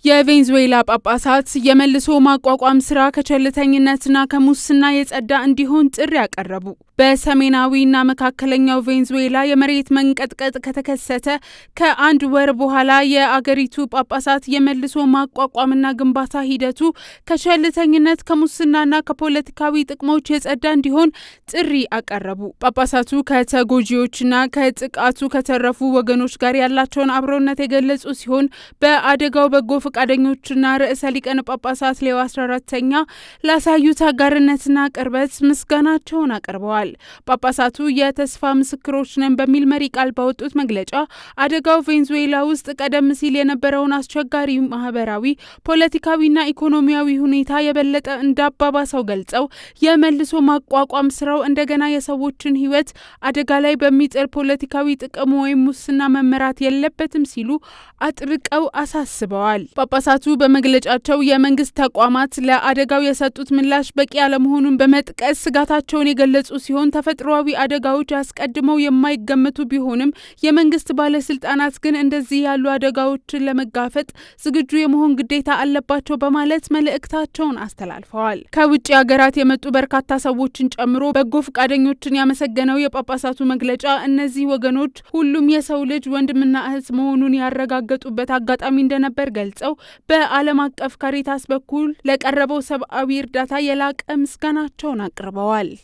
የቬንዙዌላ ጳጳሳት የመልሶ ማቋቋም ስራ ከቸልተኝነትና ከሙስና የጸዳ እንዲሆን ጥሪ ያቀረቡ። በሰሜናዊና መካከለኛው ቬንዙዌላ የመሬት መንቀጥቀጥ ከተከሰተ ከአንድ ወር በኋላ የአገሪቱ ጳጳሳት የመልሶ ማቋቋምና ግንባታ ሂደቱ ከቸልተኝነት ከሙስናና ከፖለቲካዊ ጥቅሞች የጸዳ እንዲሆን ጥሪ አቀረቡ። ጳጳሳቱ ከተጎጂዎችና ከጥቃቱ ከተረፉ ወገኖች ጋር ያላቸውን አብሮነት የገለጹ ሲሆን በአደጋው በጎ ፈቃደኞችና ርዕሰ ሊቃነ ጳጳሳት ሌዮ 14ኛ ላሳዩት አጋርነትና ቅርበት ምስጋናቸውን አቅርበዋል። ጳጳሳቱ የተስፋ ምስክሮች ነን በሚል መሪ ቃል ባወጡት መግለጫ አደጋው ቬንዙዌላ ውስጥ ቀደም ሲል የነበረውን አስቸጋሪ ማህበራዊ፣ ፖለቲካዊና ኢኮኖሚያዊ ሁኔታ የበለጠ እንዳባባሰው ገልጸው የመልሶ ማቋቋም ስራው እንደገና የሰዎችን ሕይወት አደጋ ላይ በሚጥል ፖለቲካዊ ጥቅም ወይም ሙስና መመራት የለበትም ሲሉ አጥብቀው አሳስበዋል። ጳጳሳቱ በመግለጫቸው የመንግስት ተቋማት ለአደጋው የሰጡት ምላሽ በቂ ያለመሆኑን በመጥቀስ ስጋታቸውን የገለጹ ሲሆን ተፈጥሯዊ አደጋዎች አስቀድመው የማይገመቱ ቢሆንም የመንግስት ባለስልጣናት ግን እንደዚህ ያሉ አደጋዎችን ለመጋፈጥ ዝግጁ የመሆን ግዴታ አለባቸው በማለት መልእክታቸውን አስተላልፈዋል። ከውጭ ሀገራት የመጡ በርካታ ሰዎችን ጨምሮ በጎ ፈቃደኞችን ያመሰገነው የጳጳሳቱ መግለጫ እነዚህ ወገኖች ሁሉም የሰው ልጅ ወንድምና እህት መሆኑን ያረጋገጡበት አጋጣሚ እንደነበር ገልጸው በዓለም አቀፍ ካሪታስ በኩል ለቀረበው ሰብአዊ እርዳታ የላቀ ምስጋናቸውን አቅርበዋል።